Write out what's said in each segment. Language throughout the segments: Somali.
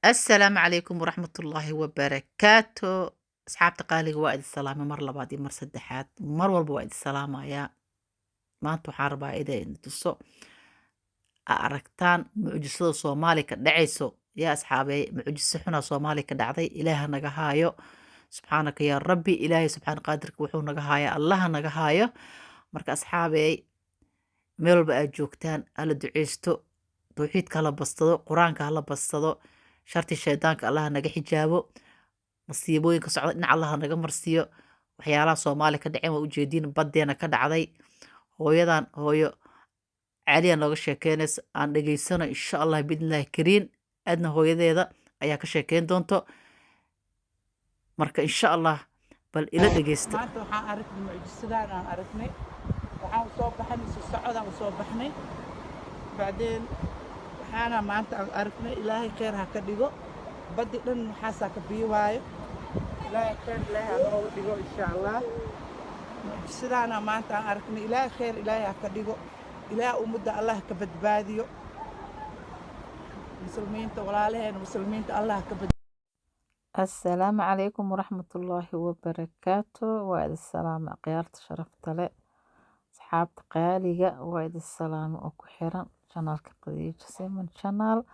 السلام عليكم ورحمة الله وبركاته. أصحابتي qaaliga waa idin salaamay mar labaad iyo mar saddexaad mar walba waa idin salaamayaa. Maanta waxaan rabaa inay idin tuso aragtaan mucjisada Soomaali ka dhacayso. yaa asxaabey mucjiso xuna Soomaali ka dhacday ilaaha naga haayo subxaanaka yaa rabbi ilaahay subxaan qaadirka wuxuu naga haaya allaha naga haayo. Marka asxaabey meel walba aad joogtaan hala duceysto, tawxiidka hala badsado, qur-aanka hala badsado, sharti shaydaanka allaha naga xijaabo, masiibooyinka socda dhinac allaha naga marsiiyo. waxyaalaha Soomaali ka dhaceen waa ujeediin badeena ka dhacday. hooyadan hooyo caaliya nooga sheekeynaysa aan dhegaysano insha allah biidnillaahi kariin. aadna hooyadeeda ayaa ka sheekeyn doonto, marka insha allah bal ila dhegeysta. maanta waxaan aragnay mucjisadaan aan aragnay. waxaan soo baxnay si socodaan soo baxnay bacdeen waxaana maanta aan aragnay ilaahay khayr ha ka dhigo baddi dhan waxaasaa ka biiwaayo ilaahay khayr ilaahay ha nooga dhigo insha allah. mucjisadaana maanta aan aragnay ilaahay khayr ilaahay ha ka dhigo ilaahay ummadda allah ka badbaadiyo muslimiinta walaalaheena muslimiinta allah ka badbaadiyo. السلام عليكم ورحمة الله وبركاته. وإذ السلام أقيارت شرفت لي أصحاب قاليقة. وإذ السلام أكحرا شانال كقديج سيمن شانال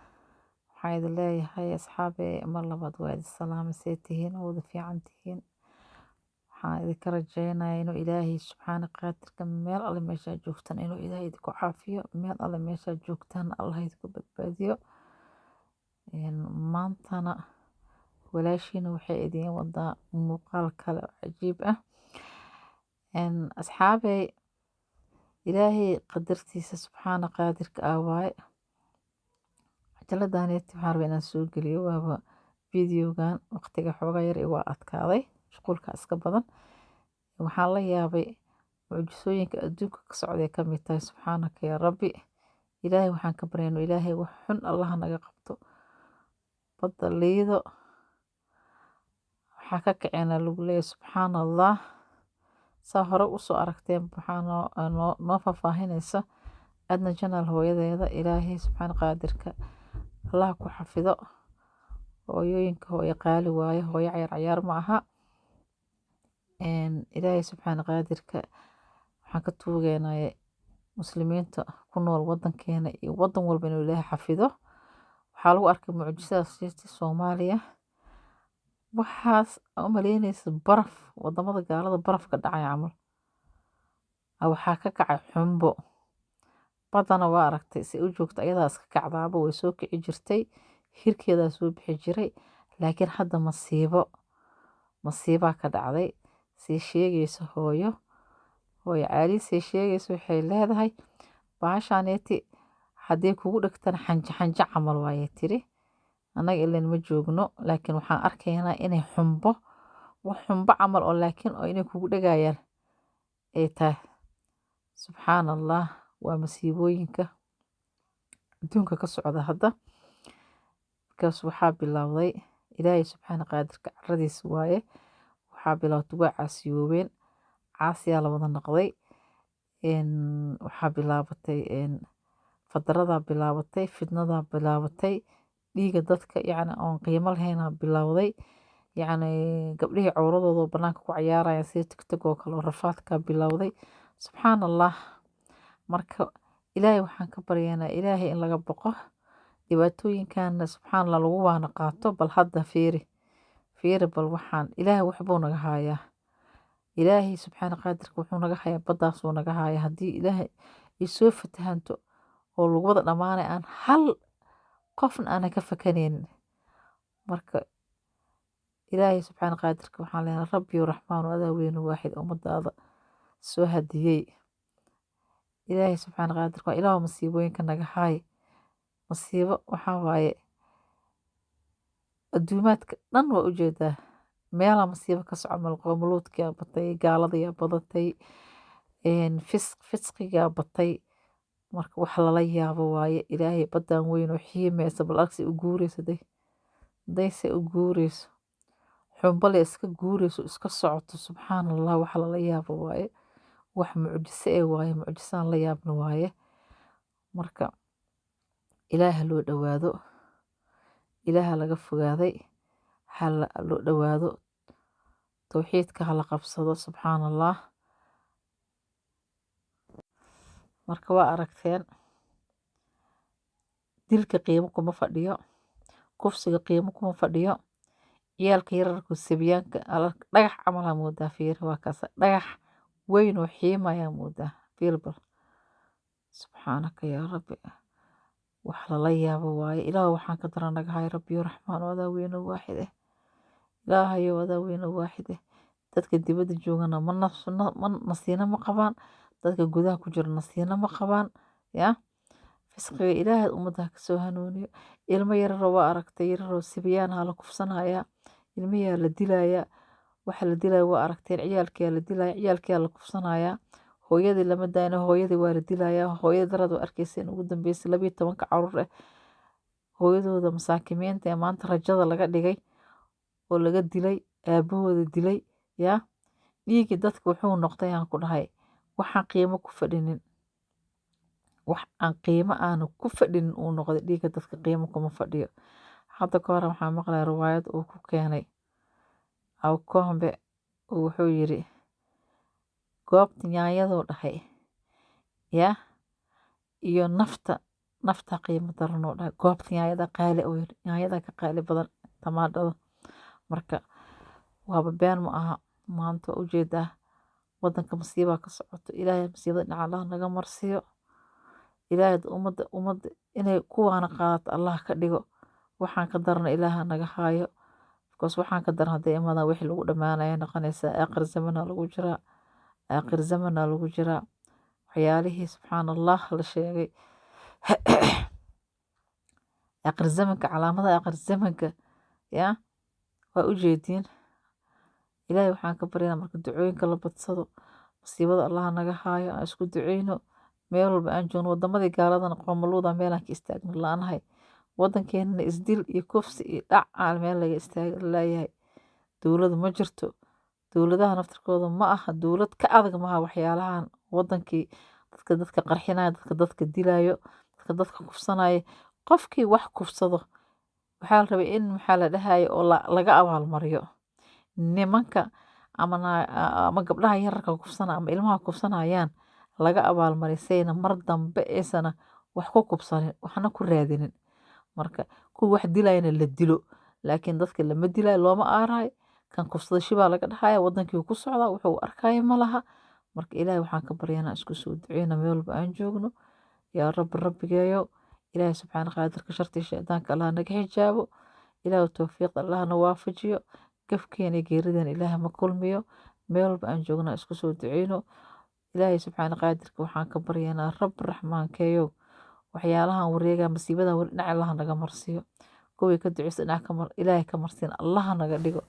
وحيد الله هاي أصحابي مرلبات. وإذ السلام سيتهين وذا في عنتهين حيد كرجينا إنو إلهي سبحانه قادر كميل الله ميشا جوفتان إنو إلهي دكو عافية ميل الله ميشا جوفتان الله يدكو بدباديو مانتانا walaashiina waxay idiin wadaa muuqaal kale oo cajiib ah. asxaabey ilaahay qadartiisa subxaana qaadirka ah waaye. cajaladaneeti waxaan rabaa inaan soo geliyo waaba videogan waqtiga xoogaa yar waa adkaaday shuqulka iska badan. waxaan la yaabay mucjisooyinka adduunka ka socday ka mid tahay subxaanaka yaa rabbi. ilaahay waxaan ka baryayno ilaahay wax xun allaha naga qabto. badda liido waxaa ka kaceena lagu leeyahay subxaan allah. saa hore usoo aragteen waxaa noo faahfaahinaysa adna janaal hooyadeeda. ilaahay subxaan qaadirka allah ku xafido. hooyooyinka hooyo qaali waaye, hooyo cayaar ma aha. ilaahay subxaan qaadirka waxaan ka tuugeynaya muslimiinta ku nool wadankeena iyo wadan walba inuu ilaahay xafido. waxaa lagu arkay mucjisadaas jirta Soomaaliya. waxaas u maleynaysa baraf wadamada gaalada barafka dhacay camal. waxaa ka kacay xumbo badana waa aragtay si u joogta ayadaa iska kacdaaba way soo kici jirtay hirkeedaa soo bixi jiray. laakiin hadda masiibaa ka dhacday. sii sheegaysa hooyo caali sii sheegaysa waxay leedahay baashaaneeti haddii kugu dhegtana xanja camal waayay tiri. annaga ilan ma joogno laakiin waxaan arkaynaa inay wax xumbo camal oo laakiin oo inay kugu dhagayaan ay tahay. subxaan allah waa masiibooyinka adduunka ka socda hadda. markaas waxaa bilowday ilaahay subxaana qaadirka caradiisa waaye. waxaa bilowday waa caasiyoobeen, caasiyaa la wada noqday. waxaa bilaabatay fadaradaa bilaabatay, fidnadaa bilaabatay, dhiiga dadka yacni oon qiimo lahayna bilowday. yacni gabdhihii cawradooda banaanka ku cayaaraya sida tigtog oo kale oo rafaadka bilowday. subxaan allah. marka ilaahay waxaan ka baryaynaa ilaahay in laga boqo dhibaatooyinkaana subxaan allah lagu waana qaato. bal hadda fiiri bal waxaan ilaahay waxbuu naga haayaa. ilaahay subxaana qaadirka wuxuu naga hayaa baddaasuu naga hayaa. haddii ilaahay ay soo fatahanto oo lagu wada dhammaanay aan hal qofna aanan ka fakanaynin. marka ilaahay subxaana qaadirka waxaan leenahay rabbiyo raxmaanu adaa weynu waaxid ummadaada soo hadiyey. ilaahay subxaana qaadirka waa ilaahu masiibooyinka naga haay. masiibo waxaa waaye adduumaadka dhan waa ujeedaa meelaa masiibo ka soco malqoomuluudkaa batay, gaaladayaa badatay, fisqigaa batay. marka wax lala yaabo waaye. ilaahay badan weyn oo xiimaysa bal agsi u guurayso dayse u guurayso xumbale iska guurayso iska socoto. subxaan allah wax lala yaabo waaye. wax mucjiso ee waaye. mucjisaan la yaabna waaye. marka ilaaha loo dhawaado. ilaaha laga fogaaday hala loo dhawaado tawxiidka hala qabsado subxaan allah marka waa aragteen dilka qiimo kuma fadhiyo kufsiga qiimo kuma fadhiyo ciyaalka yararka sabiyaanka dhagax camal aa moodaa fiiri waa kaas dhagax weyn oo xiimayaa moodaa fiirbal subxaanaka yaa rabbi wax lala yaabo waaye ilaah waxaan ka daranagahay rabbiyo raxmaan wadaa weyn oo waaxid ah ilaahayo wadaa weyn oo waaxid ah dadka dibadda joogana ma nasiina ma qabaan dadka gudaha ku jira nasiina ma qabaan yaa fisqiga ilaahay ummadda kasoo hanuuniyo ilmo yararoo waa aragtay yararoo sibiyaanaha la kufsanayaa ilmiyaa la dilayaa waxa la dilaya waa aragteen ciyaalkiyaa la dilaya ciyaalkiyaa la kufsanayaa hooyadii lama daayna hooyadii waa la dilayaa hooyada darad waa arkeysa in ugu dambeysay 12 caruur ah hooyadooda masaakimiinta ee maanta rajada laga dhigay oo laga dilay aabahooda dilay yaa dhiigii dadka wuxuu noqday aan ku dhahay waxaan qiimo ku fadhinin wax aan qiimo aanu ku fadhinin uu noqday dhiigga dadka qiimo kuma fadhiyo hadda ka hor waxaan maqlay riwaayad uu ku keenay awkombe uu wuxuu yiri goobta nyaanyadoo dhahay yaa iyo nafta qiimo daranoo dhahay goobta nyaanyada qaali oo yiri nyaanyada ka qaali badan tamaandhada marka waaba been ma aha maanta ujeedaa wadanka masiibaa ka socoto ilaahay masiibada dhinaca allah naga marsiyo ilaahay ummadda inay kuwaana qaadato allah ka dhigo waxaan ka darna ilaaha naga haayo because waxaan ka daran hadday imaadaan wixii lagu dhammaanaya noqonaysaa aakhir zamana lagu jiraa waxyaalihii subxaan allah la sheegay aakhir zamanka calaamadaha aakhir zamanka yaa waa ujeediin ilaahay waxaan ka baryanaa marka ducooyinka la badsado masiibada allah naga haayo aan isku duceyno meel walba aan joogno wadamadii gaaladana qoomaluuda meelaan ka istaagno la-aanahay wadankeenana isdil iyo kufsi iyo dhac aan meel laga istaag laayahay dowlad ma jirto dowladaha naftirkooda ma aha dowlad ka adag maaha waxyaalahan wadankii dadka qarxinaya dadka dilayo dadka kufsanaya qofkii wax kufsado waxaa la rabay in maxaa la dhahayo oo laga abaalmariyo nimanka ama gabdhaha yararka kufsana ama ilmaha kufsanayaan laga abaalmariyo sayna mar dambe eesana wax ku kubsanin waxna ku raadinin marka kuwa wax dilayana la dilo laakiin dadka lama dilayo looma aarayo kan kufsada shibaa laga dhahaya wadankii ku socdaa wuxuu arkaya ma laha marka ilaahay waxaan ka baryanaa isku soo duceyna meel walba aan joogno yaa rabbi rabbigeeyo ilaahay subxaana qaadirka shartii shaydaanka allah naga xijaabo ilaahu towfiiq allahna waafajiyo gafkeena iyo geerideena ilaahay ma kulmiyo meel walba aan joogna isku soo duceyno ilaahay subxaana qaadirka waxaan ka baryanaa rabbi raxmaankeeyo waxyaalahan wareega masiibadan dhinac allah naga marsiyo kuwii ka duceysa dhinac ilaahay ka marsiina allah naga dhigo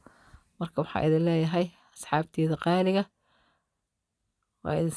marka waxaa idin leeyahay asxaabteeda qaaliga waa idin